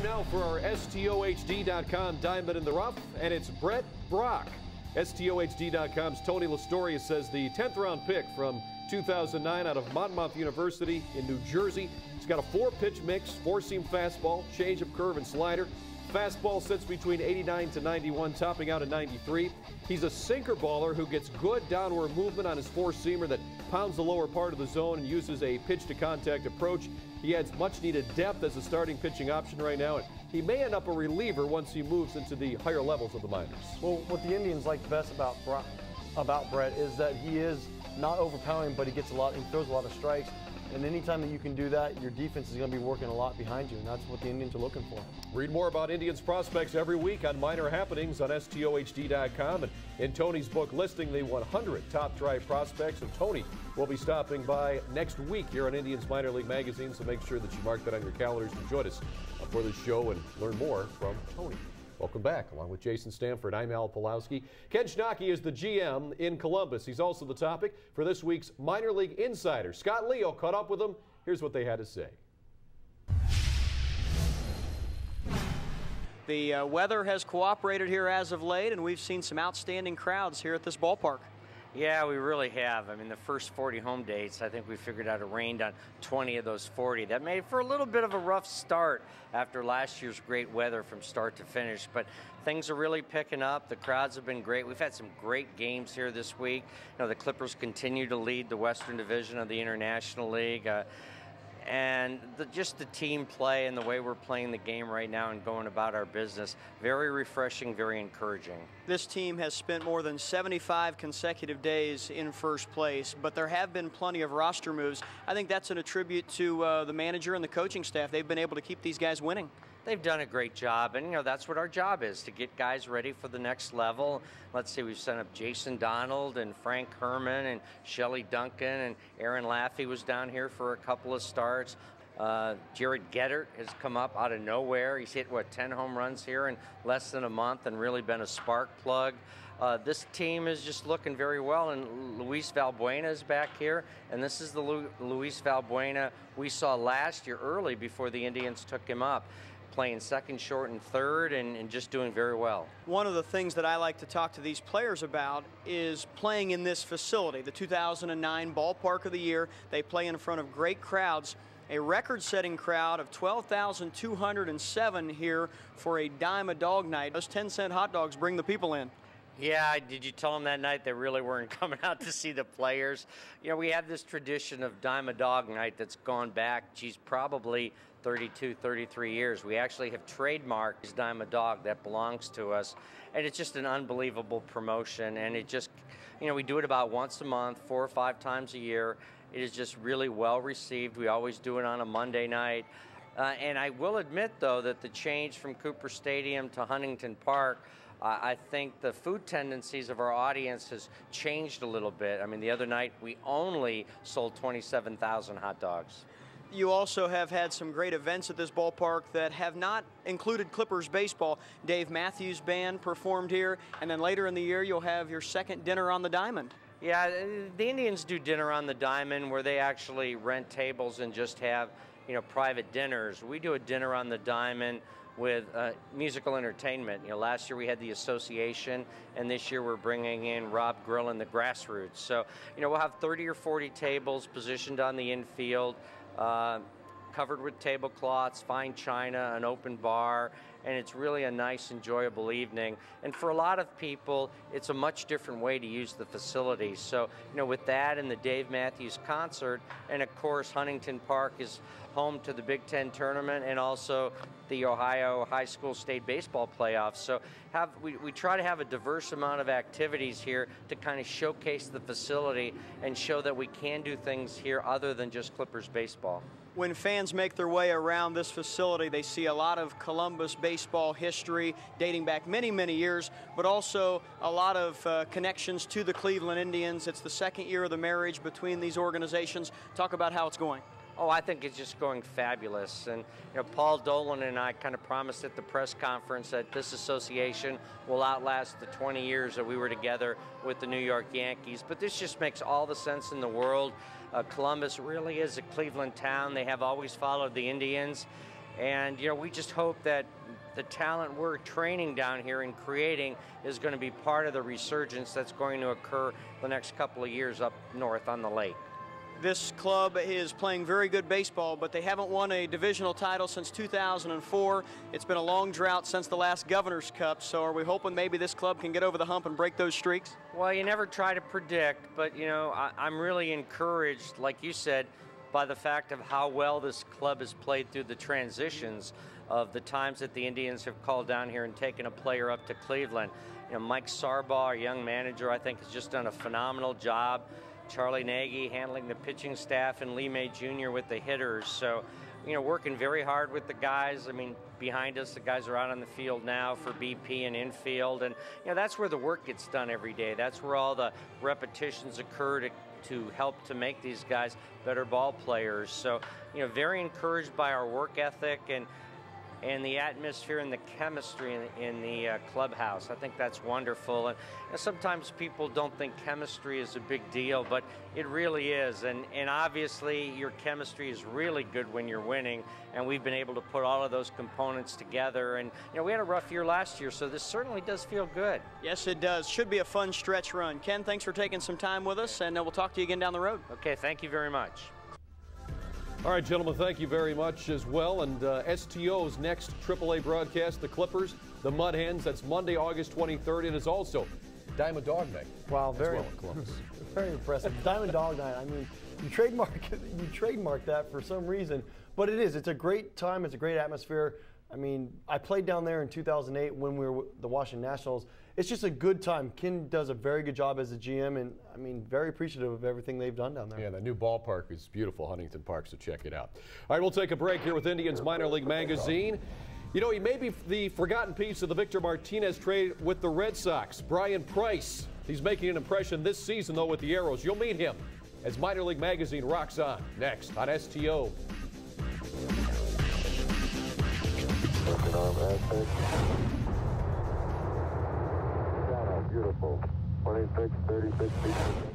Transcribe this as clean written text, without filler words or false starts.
Time now for our STOHD.com Diamond in the Rough, and it's Brett Brock. STOHD.com's Tony Lastoria says the 10th round pick from 2009 out of Monmouth University in New Jersey. He's got a 4-pitch mix, 4-seam fastball, change-up, curve, and slider. Fastball sits between 89 to 91, topping out at 93. He's a sinker baller who gets good downward movement on his 4-seamer that pounds the lower part of the zone and uses a pitch-to-contact approach. He adds much-needed depth as a starting pitching option right now, and he may end up a reliever once he moves into the higher levels of the minors. Well, what the Indians like best about Brett is that he is not overpowering, but he gets a lot. He throws a lot of strikes, and anytime that you can do that, your defense is going to be working a lot behind you, and that's what the Indians are looking for. Read more about Indians prospects every week on Minor Happenings on STOHD.com, and in Tony's book listing the 100 top drive prospects. And Tony will be stopping by next week here on Indians Minor League Magazine, so make sure that you mark that on your calendars to join us for the show and learn more from Tony. Welcome back. Along with Jason Stanford, I'm Al Pulowski. Ken Schnocke is the GM in Columbus. He's also the topic for this week's Minor League Insider. Scott Leo caught up with him. Here's what they had to say. The weather has cooperated here as of late, and we've seen some outstanding crowds here at this ballpark. Yeah, we really have. I mean, the first 40 home dates, I think we figured out it rained on 20 of those 40. That made for a little bit of a rough start after last year's great weather from start to finish. But things are really picking up. The crowds have been great. We've had some great games here this week. You know, the Clippers continue to lead the Western Division of the International League. And just the team play and the way we're playing the game right now and going about our business, very refreshing, very encouraging. This team has spent more than 75 consecutive days in first place, but there have been plenty of roster moves. I think that's an attribute to the manager and the coaching staff. They've been able to keep these guys winning. They've done a great job, and you know that's what our job is, to get guys ready for the next level. Let's see, we've sent up Jason Donald and Frank Herman and Shelley Duncan, and Aaron Laffey was down here for a couple of starts. Jared Gettert has come up out of nowhere. He's hit, 10 home runs here in less than a month and really been a spark plug. This team is just looking very well, and Luis Valbuena is back here, and this is the Luis Valbuena we saw last year early before the Indians took him up, playing second, short, and third, and just doing very well. One of the things that I like to talk to these players about is playing in this facility, the 2009 Ballpark of the Year. They play in front of great crowds. A record-setting crowd of 12,207 here for a dime a dog night. Those 10-cent hot dogs bring the people in. Yeah, did you tell them that night they really weren't coming out to see the players? You know, we have this tradition of dime a dog night that's gone back, geez, probably 32, 33 years. We actually have trademarked this dime a dog that belongs to us, and it's just an unbelievable promotion, and it just, you know, we do it about once a month, 4 or 5 times a year. It is just really well received. We always do it on a Monday night. And I will admit, though, that the change from Cooper Stadium to Huntington Park, I think the food tendencies of our audience has changed a little bit. I mean, the other night we only sold 27,000 hot dogs. You also have had some great events at this ballpark that have not included Clippers baseball. Dave Matthews Band performed here, and then later in the year you'll have your second dinner on the Diamond. Yeah, the Indians do dinner on the Diamond where they actually rent tables and just have, you know, private dinners. We do a dinner on the Diamond with musical entertainment. You know, last year we had the Association, and this year we're bringing in Rob Grill and the Grassroots. So, you know, we'll have 30 or 40 tables positioned on the infield, covered with tablecloths, fine china, an open bar, and it's really a nice, enjoyable evening. And for a lot of people, it's a much different way to use the facility. So, you know, with that and the Dave Matthews concert, and of course, Huntington Park is home to the Big Ten tournament and also the Ohio High School State Baseball Playoffs. So we try to have a diverse amount of activities here to kind of showcase the facility and show that we can do things here other than just Clippers baseball. When fans make their way around this facility, they see a lot of Columbus baseball history dating back many, many years, but also a lot of connections to the Cleveland Indians. It's the second year of the marriage between these organizations. Talk about how it's going. Oh, I think it's just going fabulous. And, you know, Paul Dolan and I kind of promised at the press conference that this association will outlast the 20 years that we were together with the New York Yankees. But this just makes all the sense in the world. Columbus really is a Cleveland town. They have always followed the Indians. And, you know, we just hope that the talent we're training down here and creating is going to be part of the resurgence that's going to occur the next couple of years up north on the lake. This club is playing very good baseball, but they haven't won a divisional title since 2004. It's been a long drought since the last Governor's Cup, so are we hoping maybe this club can get over the hump and break those streaks? Well, you never try to predict, but, you know, I'm really encouraged, like you said, by the fact of how well this club has played through the transitions of the times that the Indians have called down here and taken a player up to Cleveland. You know, Mike Sarbaugh, our young manager, I think has just done a phenomenal job. Charlie Nagy handling the pitching staff, and Lee May Jr. with the hitters. So, you know, working very hard with the guys. I mean, behind us, the guys are out on the field now for BP and infield. And, you know, that's where the work gets done every day. That's where all the repetitions occur to help to make these guys better ball players. So, you know, very encouraged by our work ethic and the atmosphere and the chemistry in the clubhouse. I think that's wonderful. And sometimes people don't think chemistry is a big deal, but it really is. And obviously your chemistry is really good when you're winning, and we've been able to put all of those components together. And, you know, we had a rough year last year, so this certainly does feel good. Yes, it does. Should be a fun stretch run. Ken, thanks for taking some time with us, and we'll talk to you again down the road. Okay, thank you very much. All right, gentlemen, thank you very much as well. And STO's next AAA broadcast, the Clippers, the Mud Hens. That's Monday, August 23rd. It is also Diamond Dog Night. Wow, very, well in Columbus. very impressive. Diamond Dog Night. I mean, you trademark that for some reason, but it is. It's a great time. It's a great atmosphere. I mean, I played down there in 2008 when we were the Washington Nationals. It's just a good time. Ken does a very good job as a GM, and I mean, very appreciative of everything they've done down there. Yeah, the new ballpark is beautiful, Huntington Park, so check it out. All right, we'll take a break here with Indians Minor League Magazine. You know, he may be the forgotten piece of the Victor Martinez trade with the Red Sox. Brian Price, he's making an impression this season, though, with the Arrows. You'll meet him as Minor League Magazine rocks on next on STO. Beautiful. 26, 36 feet.